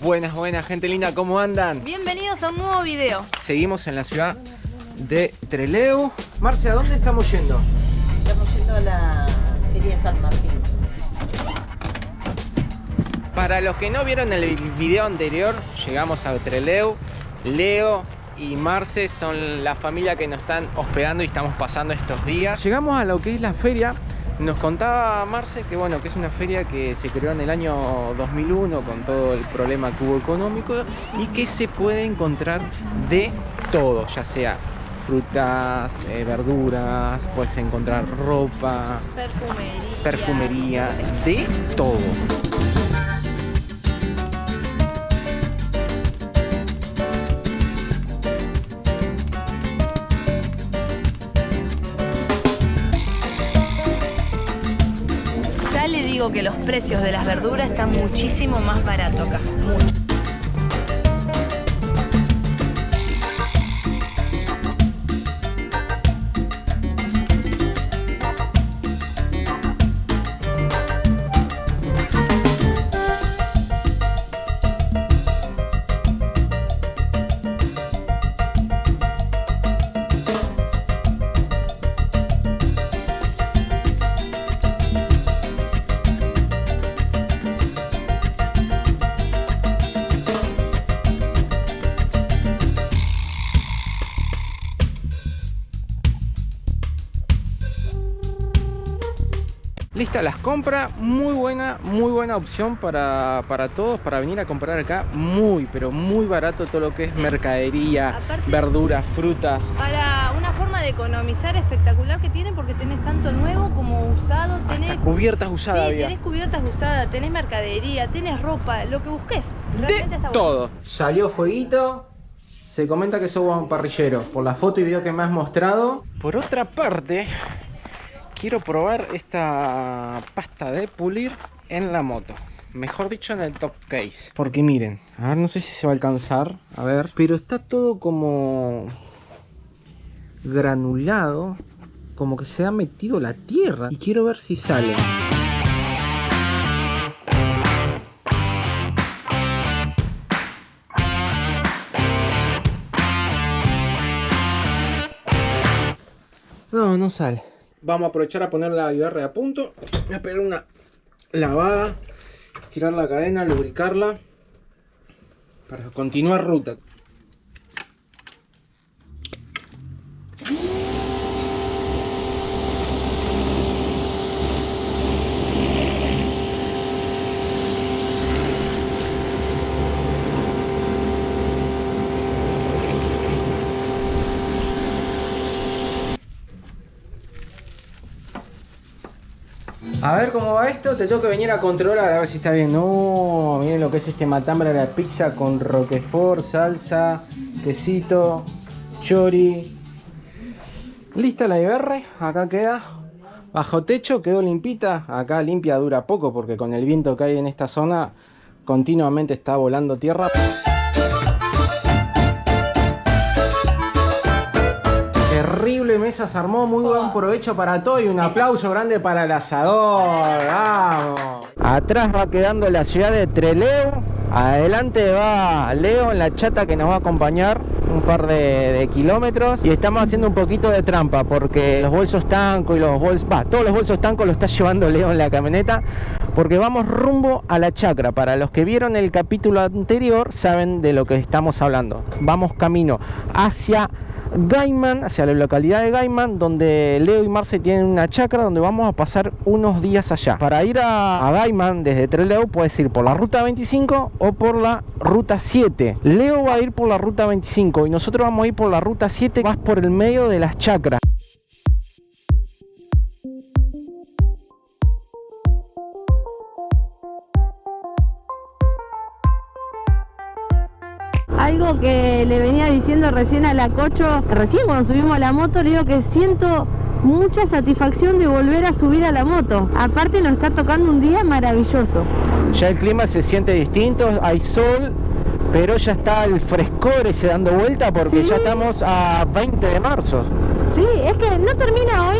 Buenas, buenas, gente linda, ¿cómo andan? Bienvenidos a un nuevo video. Seguimos en la ciudad de Trelew. Marce, ¿a dónde estamos yendo? Estamos yendo a la Feria de San Martín. Para los que no vieron el video anterior, llegamos a Trelew. Leo y Marce son la familia que nos están hospedando y estamos pasando estos días. Llegamos a lo que es la feria. Nos contaba Marce que bueno, que es una feria que se creó en el año 2001 con todo el problema que hubo económico y que se puede encontrar de todo, ya sea frutas, verduras, puedes encontrar ropa, perfumería, de todo. Digo que los precios de las verduras están muchísimo más baratos acá, mucho. Lista las compras, muy buena opción para todos, para venir a comprar acá, pero muy barato todo lo que es mercadería, aparte, verduras, frutas. Para una forma de economizar espectacular que tienen, porque tenés tanto nuevo como usado. Tenés hasta cubiertas usadas. Sí, tenés cubiertas usadas, tenés mercadería, tenés ropa, lo que busques. Realmente está todo. Bueno. Salió fueguito. Se comenta que sos un parrillero, por la foto y video que me has mostrado. Por otra parte, quiero probar esta pasta de pulir en la moto. Mejor dicho, en el top case. Porque miren, a ver, no sé si se va a alcanzar. A ver, pero está todo como granulado. Como que se ha metido la tierra. Y quiero ver si sale. No sale. Vamos a aprovechar a poner la guitarra a punto. Voy a pegar una lavada, estirar la cadena, lubricarla para continuar ruta. A ver cómo va esto, te tengo que venir a controlar a ver si está bien. No, miren lo que es este matambre de la pizza con roquefort, salsa, quesito, chori. Lista la IBR, acá queda. Bajo techo, quedó limpita. Acá limpia dura poco porque con el viento que hay en esta zona continuamente está volando tierra. Terrible mesa se armó, muy buen provecho para todo y un aplauso grande para el asador. ¡Vamos! Atrás va quedando la ciudad de Trelew. Adelante va Leo en la chata que nos va a acompañar un par de kilómetros. Y estamos haciendo un poquito de trampa porque los bolsos tancos y todos los bolsos tancos los está llevando Leo en la camioneta. Porque vamos rumbo a la chacra. Para los que vieron el capítulo anterior saben de lo que estamos hablando. Vamos camino hacia Gaiman, hacia la localidad de Gaiman, donde Leo y Marce tienen una chacra donde vamos a pasar unos días allá. Para ir a Gaiman desde Trelew puedes ir por la ruta 25 o por la ruta 7. Leo va a ir por la ruta 25 y nosotros vamos a ir por la ruta 7, vas por el medio de las chacras. Algo que le venía diciendo recién a la Cocho, recién cuando subimos a la moto, le digo que siento mucha satisfacción de volver a subir a la moto. Aparte nos está tocando un día maravilloso. Ya el clima se siente distinto, hay sol, pero ya está el frescor ese dando vuelta porque sí, ya estamos a 20 de marzo. Sí, es que no termina hoy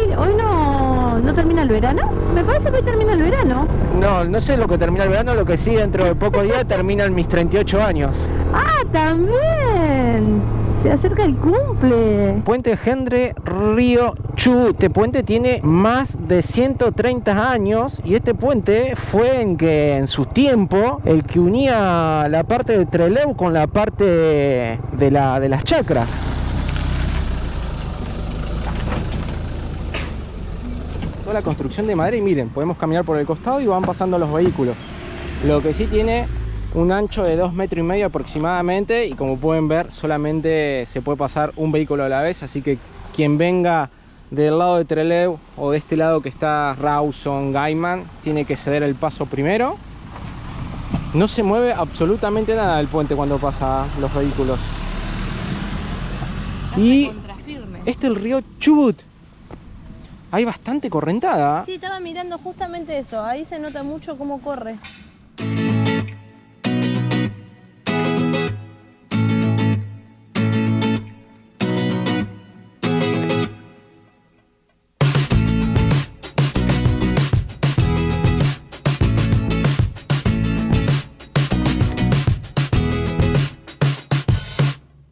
no termina el verano. Me parece que hoy termina el verano. No, no sé lo que termina el verano, lo que sí dentro de pocos días terminan mis 38 años. Ah, también. Se acerca el cumple. Puente Gendre Río Chubut. Este puente tiene más de 130 años y este puente fue en su tiempo el que unía la parte de Trelew con la parte de las chacras. Toda la construcción de madera y miren, podemos caminar por el costado y van pasando los vehículos. Lo que sí tiene un ancho de 2,5 metros aproximadamente y como pueden ver solamente se puede pasar un vehículo a la vez, así que quien venga del lado de Trelew o de este lado que está Rawson, Gaiman, tiene que ceder el paso primero. No se mueve absolutamente nada del puente cuando pasa los vehículos. Y este es el río Chubut. Hay bastante correntada. Sí, estaba mirando justamente eso. Ahí se nota mucho cómo corre.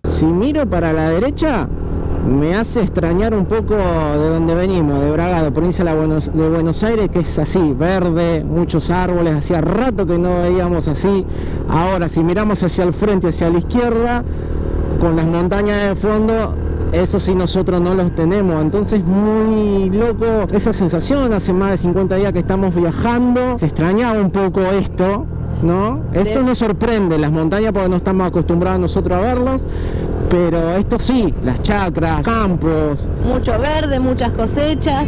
Si miro para la derecha, me hace extrañar un poco de donde venimos, de Bragado, provincia de Buenos Aires, que es así, verde, muchos árboles, hacía rato que no veíamos así. Ahora, si miramos hacia el frente, hacia la izquierda, con las montañas de fondo, eso sí nosotros no los tenemos, entonces muy loco esa sensación. Hace más de 50 días que estamos viajando, se extrañaba un poco esto, ¿no? Esto nos sorprende, las montañas, porque no estamos acostumbrados nosotros a verlas, pero esto sí, las chacras, campos. Mucho verde, muchas cosechas.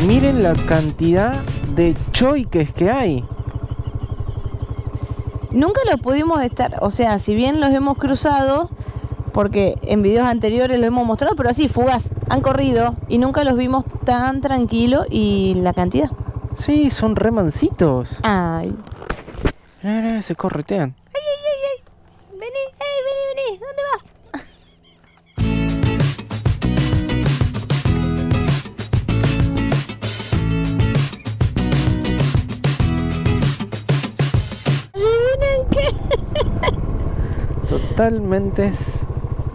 Miren la cantidad de choiques que hay. Nunca los pudimos estar, o sea, si bien los hemos cruzado, porque en videos anteriores los hemos mostrado, pero así, fugaz, han corrido y nunca los vimos tan tranquilos. Y la cantidad. Sí, son re mansitos. Ay. Mira, se corretean. Vení, ¿dónde vas? ¿Adivinen qué? Totalmente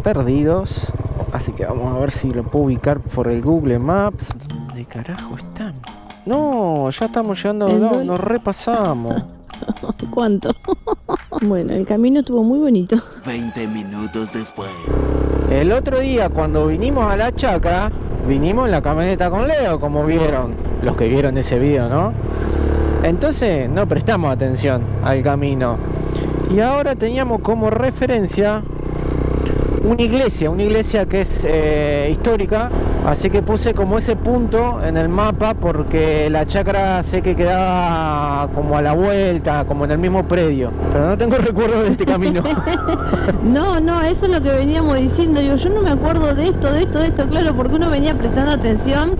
perdidos. Así que vamos a ver si lo puedo ubicar por el Google Maps. ¿Dónde carajo están? No, ya estamos llegando, no, nos repasamos. ¿Cuánto? Bueno, el camino estuvo muy bonito. 20 minutos después. El otro día cuando vinimos a la chacra, vinimos en la camioneta con Leo, como vieron, los que vieron ese video, ¿no? Entonces no prestamos atención al camino. Y ahora teníamos como referencia una iglesia que es histórica, así que puse como ese punto en el mapa porque la chacra sé que quedaba como a la vuelta, como en el mismo predio, pero no tengo recuerdo de este camino. No, eso es lo que veníamos diciendo. Yo no me acuerdo de esto, claro, porque uno venía prestando atención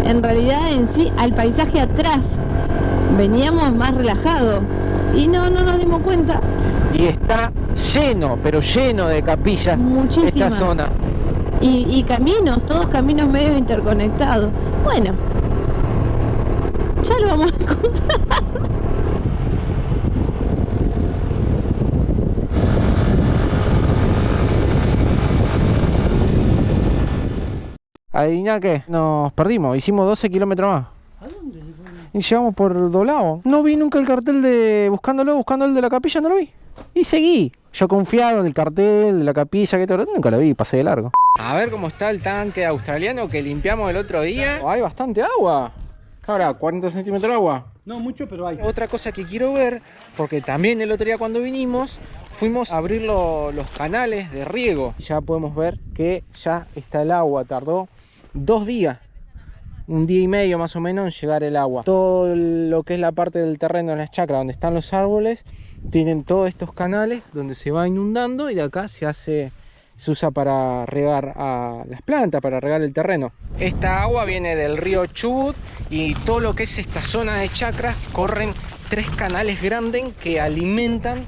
en realidad en sí al paisaje atrás. Veníamos más relajados y no nos dimos cuenta. Y está lleno, pero lleno de capillas. Muchísimas. Esta zona. Y caminos, todos caminos medios interconectados. Bueno, ya lo vamos a encontrar. Adivina qué, nos perdimos, hicimos 12 kilómetros más. ¿A dónde se fue? Y llegamos por doblado. No vi nunca el cartel de buscando el de la capilla, no lo vi. Y seguí. Yo confiado en el cartel de la capilla, que todo, nunca lo vi, pasé de largo. A ver cómo está el tanque australiano que limpiamos el otro día. Hay bastante agua. ¿Qué habrá? ¿40 centímetros de agua? No mucho, pero hay. Otra cosa que quiero ver, porque también el otro día cuando vinimos, fuimos a abrir los canales de riego. Ya podemos ver que ya está el agua, tardó 2 días. 1 día y medio más o menos en llegar el agua. Todo lo que es la parte del terreno de las chacras donde están los árboles, tienen todos estos canales donde se va inundando y de acá se usa para regar a las plantas, para regar el terreno. Esta agua viene del río Chubut Y todo lo que es esta zona de chacras corren 3 canales grandes que alimentan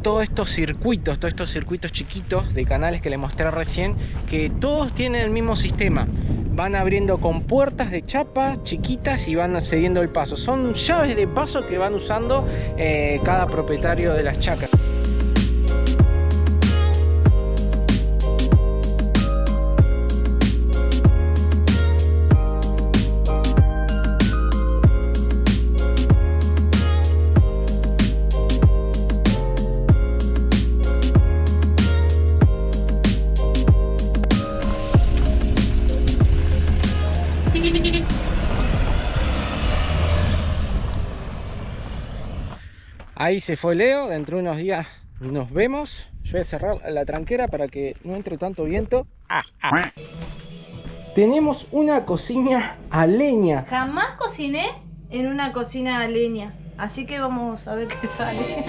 todos estos circuitos chiquitos de canales que les mostré recién, que todos tienen el mismo sistema. Van abriendo con puertas de chapa chiquitas y van cediendo el paso. Son llaves de paso que van usando cada propietario de las chacras. Ahí se fue Leo, dentro de unos días nos vemos. Yo voy a cerrar la tranquera para que no entre tanto viento. Tenemos una cocina a leña. Jamás cociné en una cocina a leña, así que vamos a ver qué sale.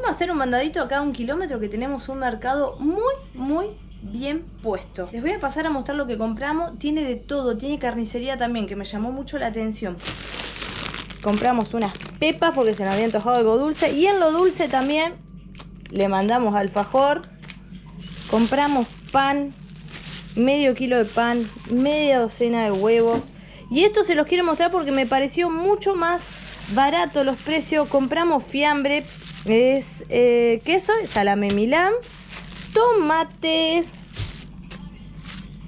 Hacer un mandadito acá a 1 kilómetro, que tenemos un mercado muy bien puesto. Les voy a pasar a mostrar lo que compramos. Tiene de todo, tiene carnicería también, que me llamó mucho la atención. Compramos unas pepas porque se nos había antojado algo dulce, y en lo dulce también le mandamos alfajor. Compramos pan, medio kilo de pan, media docena de huevos, y esto se los quiero mostrar porque me pareció mucho más barato los precios. Compramos fiambre, es queso, salame Milán, tomates,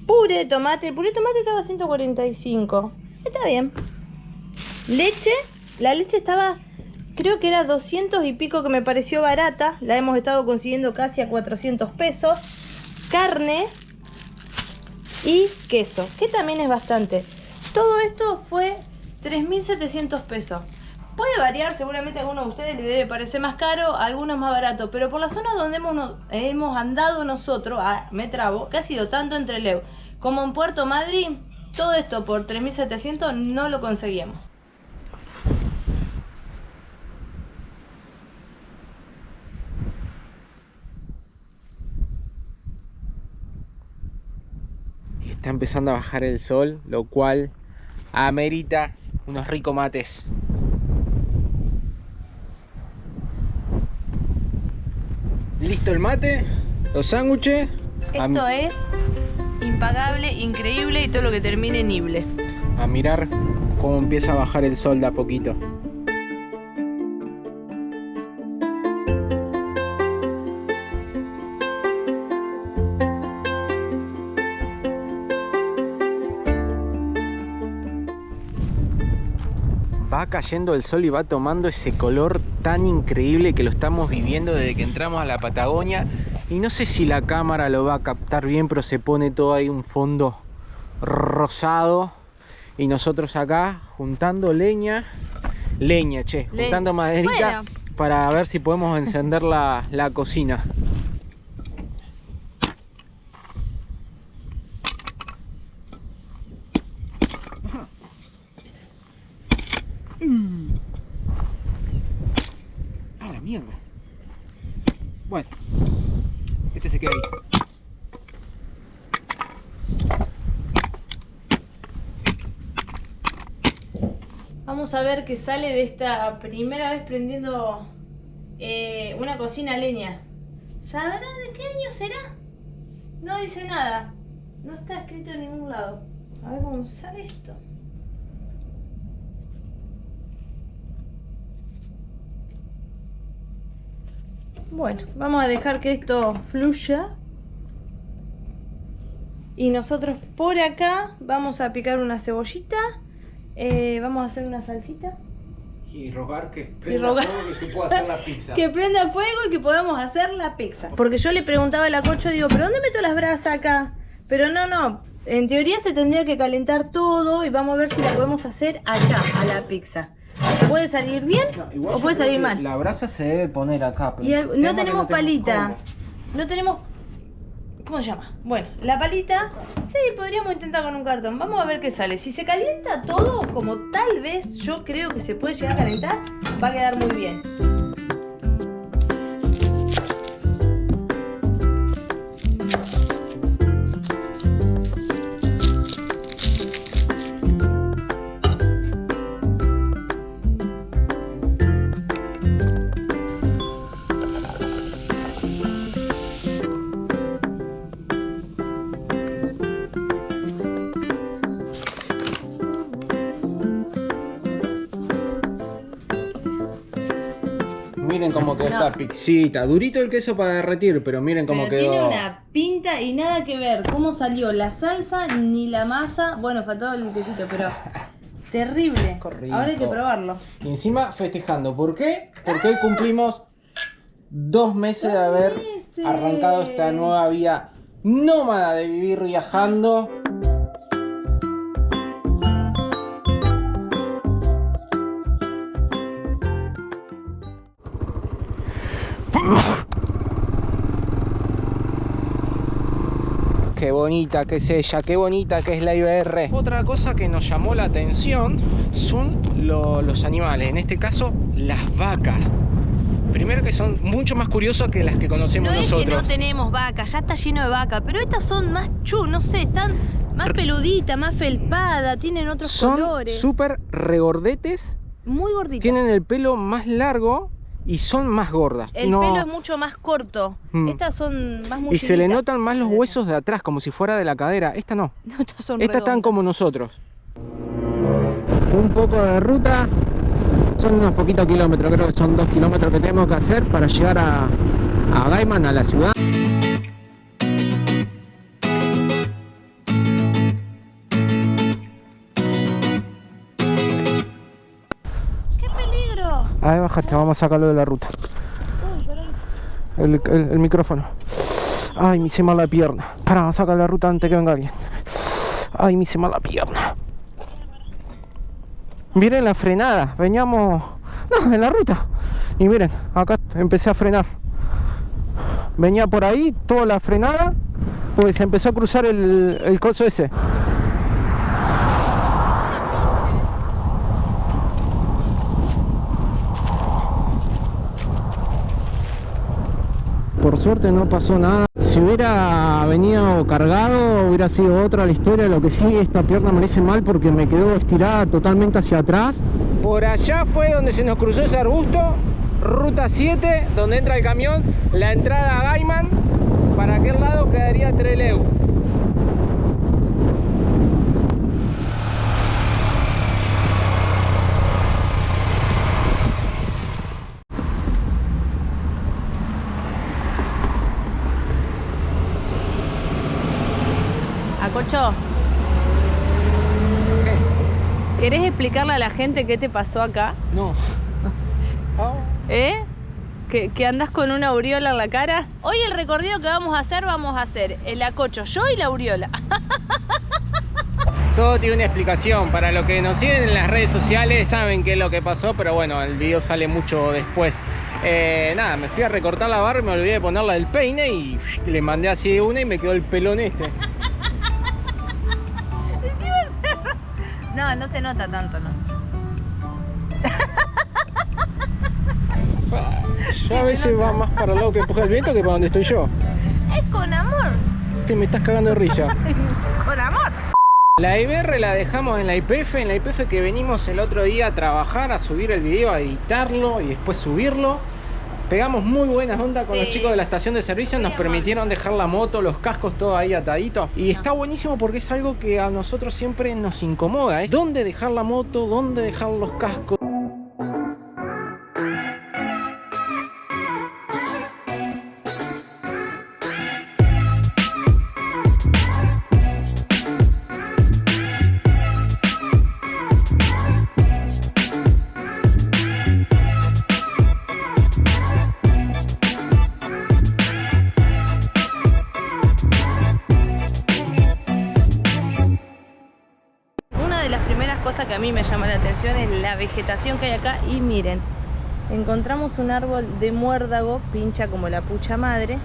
puré de tomate. El puré de tomate estaba a 145, está bien. Leche, la leche estaba, creo que era 200 y pico, que me pareció barata. La hemos estado consiguiendo casi a 400 pesos. Carne y queso, que también es bastante. Todo esto fue 3.700 pesos. Puede variar, seguramente a algunos de ustedes les debe parecer más caro, a algunos más barato, pero por la zona donde hemos andado nosotros, me trabo, que ha sido tanto en Trelew como en Puerto Madryn, todo esto por 3.700 no lo conseguíamos. Está empezando a bajar el sol, lo cual amerita unos ricos mates. Listo el mate, los sándwiches. Esto es impagable, increíble, y todo lo que termine en ible. A mirar cómo empieza a bajar el sol de a poquito. Va cayendo el sol y va tomando ese color tan increíble que lo estamos viviendo desde que entramos a la Patagonia. Y no sé si la cámara lo va a captar bien, pero se pone todo ahí un fondo rosado. Y nosotros acá juntando juntando maderita, bueno, para ver si podemos encender la cocina. ¡A la mierda! Bueno, este se queda ahí. Vamos a ver qué sale de esta primera vez prendiendo una cocina a leña. ¿Sabrá de qué año será? No dice nada. No está escrito en ningún lado. A ver cómo sale esto. Bueno, vamos a dejar que esto fluya. Y nosotros por acá vamos a picar una cebollita. Vamos a hacer una salsita. Y rogar que prenda fuego, que se pueda hacer la pizza. Que prenda fuego y que podamos hacer la pizza. Porque yo le preguntaba a la Cocho, digo, ¿pero dónde meto las brasas acá? Pero no, en teoría se tendría que calentar todo y vamos a ver si la podemos hacer acá, a la pizza. ¿Puede salir bien o puede salir mal? La brasa se debe poner acá. Pero y no tenemos palita. No tenemos... ¿Cómo se llama? Bueno, la palita, sí, podríamos intentar con un cartón. Vamos a ver qué sale. Si se calienta todo, como tal vez yo creo que se puede llegar a calentar, Va a quedar muy bien. Miren cómo quedó esta pizzita. Durito el queso para derretir, pero miren cómo Pero quedó. tiene una pinta y nada que ver cómo salió la salsa ni la masa. Bueno, faltó el quesito, pero terrible. Rico. Ahora hay que probarlo. Y encima festejando. ¿Por qué? Porque hoy cumplimos 2 meses de haber arrancado esta nueva vida nómada de vivir viajando. Qué bonita que es ella, qué bonita que es la IBR. Otra cosa que nos llamó la atención son los animales, en este caso las vacas. Primero que son mucho más curiosas que las que conocemos nosotros. Es que no tenemos vacas, ya está lleno de vacas, pero estas son más no sé, están más peluditas, más felpadas, tienen otros colores. Son súper regordetes, muy gorditas. tienen el pelo más largo y son más gordas. El pelo es mucho más corto. Estas son más Y se le notan más los huesos de atrás, como si fuera de la cadera. Esta no. No, estas son Estas están redondas. como nosotros. Un poco de ruta. Son unos poquitos kilómetros, creo que son 2 kilómetros que tenemos que hacer para llegar a Gaiman, a la ciudad. ¡Qué peligro! Ahí bajaste, vamos a sacarlo de la ruta. El micrófono. Ay, me hice mal la pierna. Para, vamos a sacar la ruta antes que venga alguien. Ay, me hice mal la pierna. Miren la frenada, veníamos en la ruta. Y miren, acá empecé a frenar. Venía por ahí, toda la frenada, pues se empezó a cruzar el coso ese. Por suerte no pasó nada. Si hubiera venido cargado, hubiera sido otra la historia. Lo que sí, esta pierna me hice mal porque me quedó estirada totalmente hacia atrás. Por allá fue donde se nos cruzó ese arbusto. Ruta 7, donde entra el camión. La entrada a Gaiman. Para aquel lado quedaría Trelew. Acocho, ¿querés explicarle a la gente qué te pasó acá? No. ¿Eh? ¿Que andás con una aureola en la cara? Hoy el recorrido que vamos a hacer el Acocho, yo y la aureola. Todo tiene una explicación. Para los que nos siguen en las redes sociales saben qué es lo que pasó, pero bueno, el video sale mucho después. Nada, me fui a recortar la barba y me olvidé de ponerla del peine y le mandé así de una y me quedó el pelón este. No, no se nota tanto, ¿no? A veces va más para el lado que empuja el viento que para donde estoy yo. Es con amor. Te me estás cagando de risa. Con amor. La IBR la dejamos en la YPF que venimos el otro día a trabajar, a subir el video, a editarlo y después subirlo. Pegamos muy buenas ondas con los chicos de la estación de servicio, nos permitieron dejar la moto, los cascos, todo ahí ataditos. Y está buenísimo porque es algo que a nosotros siempre nos incomoda. ¿Eh? ¿Dónde dejar la moto? ¿Dónde dejar los cascos? Cosa que a mí me llama la atención es la vegetación que hay acá. Y miren, encontramos un árbol de muérdago, pincha como la pucha madre,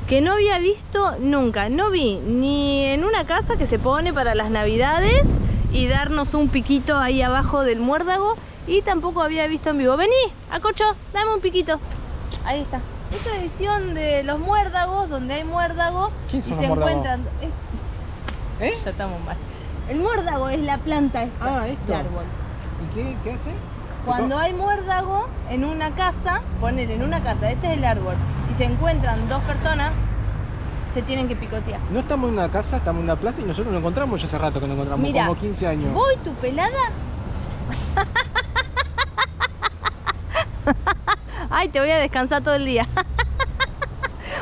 que no había visto nunca. No vi ni en una casa que se pone para las navidades y darnos un piquito ahí abajo del muérdago, y tampoco había visto en vivo. Vení, Acocho, dame un piquito. Ahí está. Esta edición de los muérdagos, donde hay muérdago ¿Quién y son se los muérdagos? encuentran... ¿Eh? Ya estamos mal. El muérdago es la planta esta, Ah, esto. de árbol. ¿Y qué hace? Cuando hay muérdago en una casa, ponele en una casa, este es el árbol, y se encuentran dos personas, se tienen que picotear. No estamos en una casa, estamos en una plaza y nosotros nos encontramos ya hace rato que nos encontramos, Mirá, como 15 años. ¿Voy tu pelada? Ay, te voy a descansar todo el día.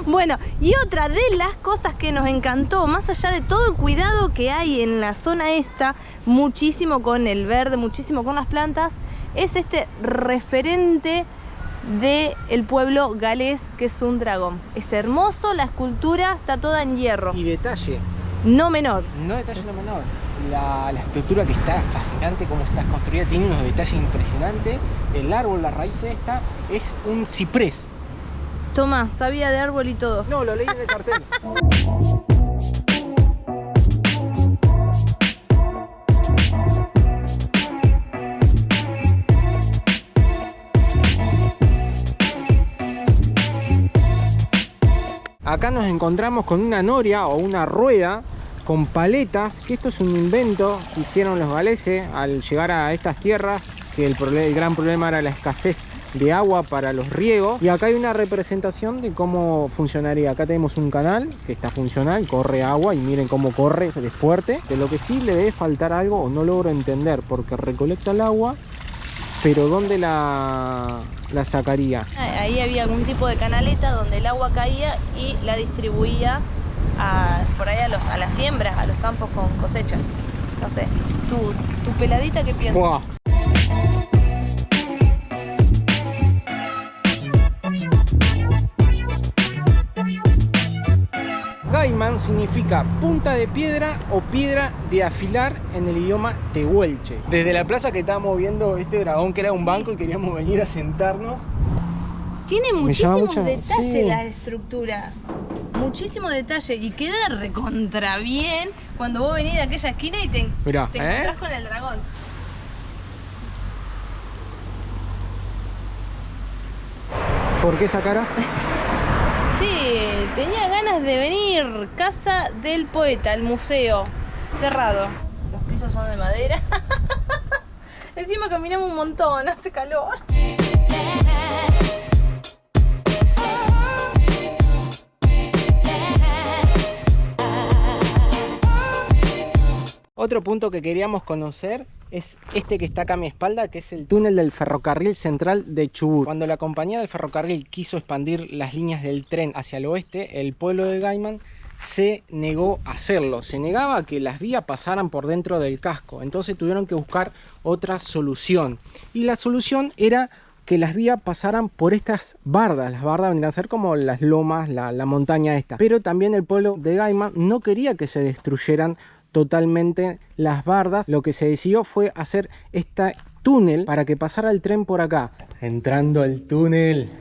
Bueno, y otra de las cosas que nos encantó, más allá de todo el cuidado que hay en la zona esta, muchísimo con el verde, muchísimo con las plantas, es este referente del pueblo galés, que es un dragón. Es hermoso, la escultura está toda en hierro, Y detalle, no menor. no detalle no menor, la estructura que está fascinante, cómo está construida, tiene unos detalles impresionantes. El árbol, la raíz esta, es un ciprés. Toma, sabía de árbol y todo. No, lo leí en el cartel. Acá nos encontramos con una noria o una rueda con paletas, que esto es un invento que hicieron los galeses al llegar a estas tierras, que el gran problema era la escasez de agua para los riegos. Y acá hay una representación de cómo funcionaría. Acá tenemos un canal que está funcional, corre agua y miren cómo corre de fuerte. De lo que sí le debe faltar algo o no logro entender, porque recolecta el agua, pero ¿dónde la sacaría? Ahí había algún tipo de canaleta donde el agua caía y la distribuía por ahí a las siembras, a los campos con cosecha. No sé, tu peladita, ¿qué piensas? ¡Buah! Gaiman significa punta de piedra o piedra de afilar en el idioma tehuelche. Desde la plaza que estábamos viendo este dragón, que era un banco, y queríamos venir a sentarnos. Tiene llama muchísimos mucho, detalles sí. la estructura. Muchísimo detalle. Y queda recontra bien cuando vos venís de aquella esquina y te Mirá, encontrás con el dragón. ¿Por qué esa cara? Sí, tenía ganas de venir. Casa del Poeta, el museo. Cerrado. Los pisos son de madera. Encima caminamos un montón, hace calor. Otro punto que queríamos conocer es este que está acá a mi espalda, que es el túnel del ferrocarril central de Chubut. Cuando la compañía del ferrocarril quiso expandir las líneas del tren hacia el oeste, el pueblo de Gaiman se negó a hacerlo. Se negaba a que las vías pasaran por dentro del casco. Entonces tuvieron que buscar otra solución. Y la solución era que las vías pasaran por estas bardas. Las bardas vendrían a ser como las lomas, la montaña esta. Pero también el pueblo de Gaiman no quería que se destruyeran totalmente las bardas. Lo que se decidió fue hacer este túnel para que pasara el tren por acá. Entrando al túnel.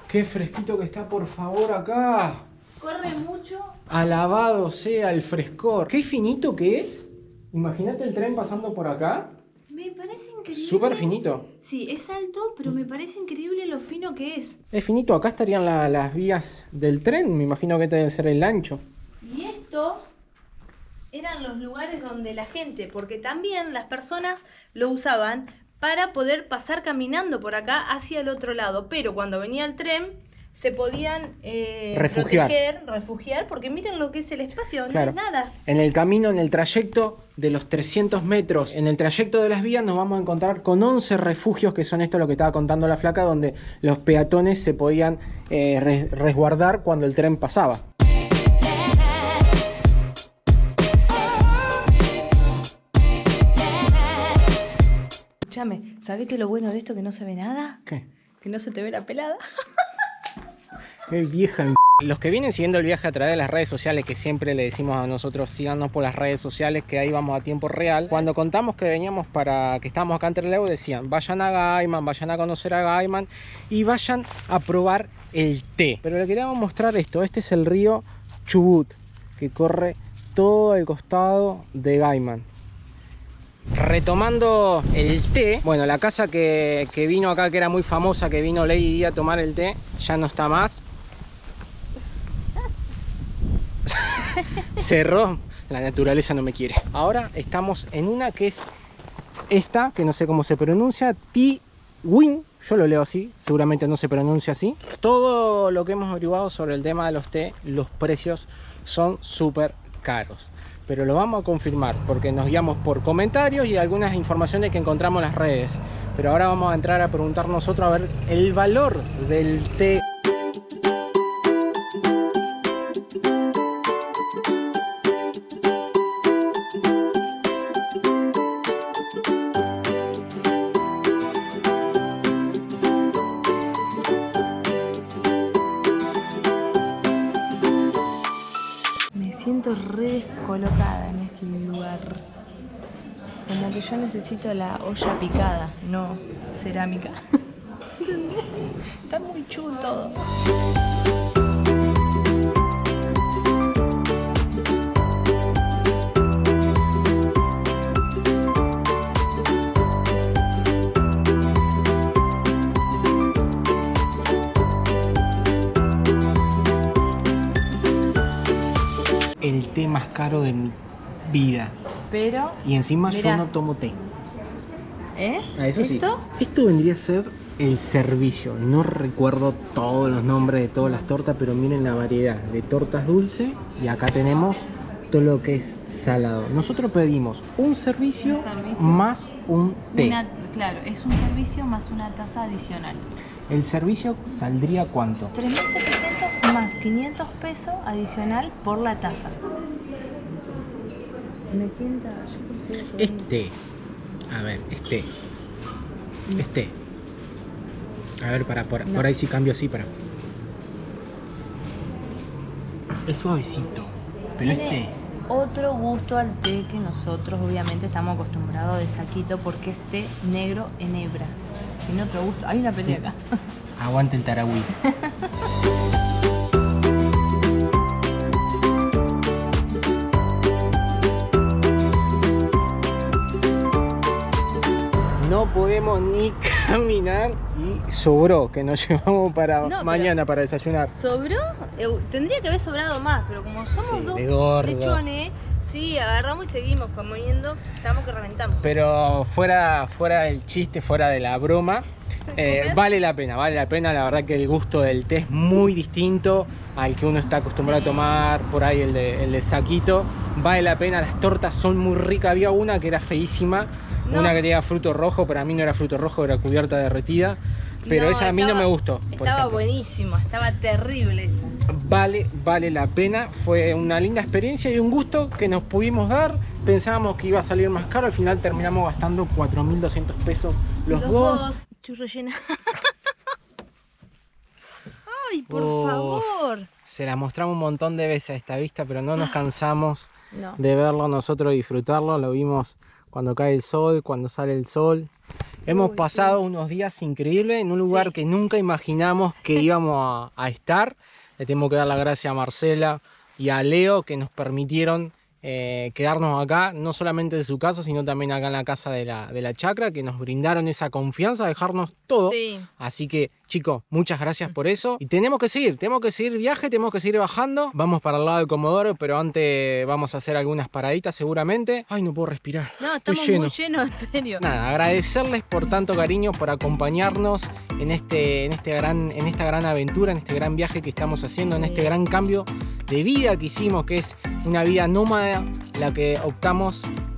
Qué fresquito que está, por favor, acá. Corre mucho. Alabado sea el frescor. Qué finito que es. Imagínate el tren pasando por acá. Me parece increíble. Súper finito. Sí, es alto, pero me parece increíble lo fino que es. Es finito. Acá estarían las vías del tren. Me imagino que este debe ser el ancho. Y estos eran los lugares donde la gente, porque también las personas lo usaban para poder pasar caminando por acá hacia el otro lado. Pero cuando venía el tren, se podían refugiar, porque miren lo que es el espacio, Claro. no es nada. En el camino, en el trayecto de los 300 metros, en el trayecto de las vías, nos vamos a encontrar con 11 refugios, que son esto lo que estaba contando la flaca, donde los peatones se podían resguardar cuando el tren pasaba. Escúchame, ¿sabés qué es lo bueno de esto que no se ve nada? ¿Qué? Que no se te ve la pelada. Qué vieja. Los que vienen siguiendo el viaje a través de las redes sociales, que siempre le decimos a nosotros, síganos por las redes sociales, que ahí vamos a tiempo real. Cuando contamos que veníamos que estábamos acá en Trelew, decían, vayan a Gaiman, vayan a conocer a Gaiman y vayan a probar el té. Pero le queríamos mostrar esto. Este es el río Chubut, que corre todo el costado de Gaiman. Retomando el té, bueno, la casa que vino acá, que era muy famosa, que vino Lady Di a tomar el té, ya no está más. Cerró, la naturaleza no me quiere. Ahora estamos en una que es esta, que no sé cómo se pronuncia, Ti-Win, yo lo leo así, seguramente no se pronuncia así. Todo lo que hemos averiguado sobre el tema de los té, los precios son súper caros. Pero lo vamos a confirmar porque nos guiamos por comentarios y algunas informaciones que encontramos en las redes. Pero ahora vamos a entrar a preguntar nosotros a ver el valor del té. Siento re descolocada en este lugar. Como que yo necesito la olla picada, no cerámica. Está muy chulo todo. El té más caro de mi vida. Pero, Y encima mirá. yo no tomo té. ¿eh? Ah, eso sí. ¿Esto? Esto vendría a ser el servicio. No recuerdo todos los nombres de todas las tortas, pero miren la variedad de tortas dulces. Y acá tenemos todo lo que es salado. Nosotros pedimos un servicio, más un té. Claro, es un servicio más una tasa adicional. ¿El servicio saldría cuánto? 3.700 más 500 pesos adicional por la tasa. Me tienta, yo prefiero que Este. A ver, este. A ver, por ahí sí cambio así, para. Es suavecito. Pero tiene otro gusto al té que nosotros obviamente estamos acostumbrados de saquito porque es té negro en hebra. Tiene otro gusto. Hay una pelea acá. Aguante el Taragüí. No podemos ni caminar y sobró, que nos llevamos para No, mañana para desayunar. ¿Sobró? Tendría que haber sobrado más, pero como somos Sí, dos de gordo. lechones, sí, agarramos y seguimos comiendo, estamos que reventamos. Pero fuera del chiste, fuera de la broma, vale la pena, la verdad que el gusto del té es muy distinto al que uno está acostumbrado a tomar, por ahí el de saquito, vale la pena, las tortas son muy ricas, había una que era feísima, una que tenía fruto rojo, pero a mí no era fruto rojo, era cubierta derretida, pero esa a mí no me gustó. Estaba buenísimo, estaba terrible esa. Vale la pena, fue una linda experiencia y un gusto que nos pudimos dar. Pensábamos que iba a salir más caro, al final terminamos gastando 4.200 pesos los dos. Churro llena. Ay, por Uf, favor. Se la mostramos un montón de veces a esta vista, pero no nos cansamos No. de verlo nosotros, disfrutarlo. Lo vimos cuando cae el sol, cuando sale el sol. Hemos pasado unos días increíbles en un lugar que nunca imaginamos que íbamos a estar. Le tengo que dar las gracias a Marcela y a Leo que nos permitieron quedarnos acá, no solamente de su casa, sino también acá en la casa de la chacra, que nos brindaron esa confianza, dejarnos todo. Sí. Así que, chicos, muchas gracias por eso. Y tenemos que seguir viaje, tenemos que seguir bajando. Vamos para el lado de Comodoro, pero antes vamos a hacer algunas paraditas seguramente. Ay, no puedo respirar. No, Estoy estamos lleno. muy llenos, en serio. Nada, agradecerles por tanto cariño, por acompañarnos en esta gran aventura, en este gran viaje que estamos haciendo, en este gran cambio de vida que hicimos, que es una vida nómada, la que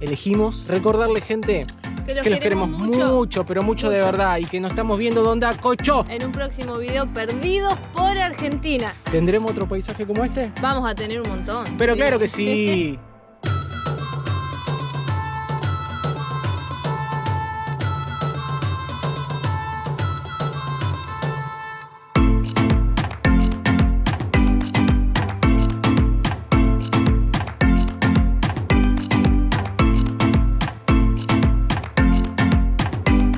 elegimos. Recordarle, gente, que los queremos mucho, pero mucho de verdad, y que nos estamos viendo donde Cocho. En un próximo video, Perdidos por Argentina. ¿Tendremos otro paisaje como este? Vamos a tener un montón. Pero Sí. claro que sí.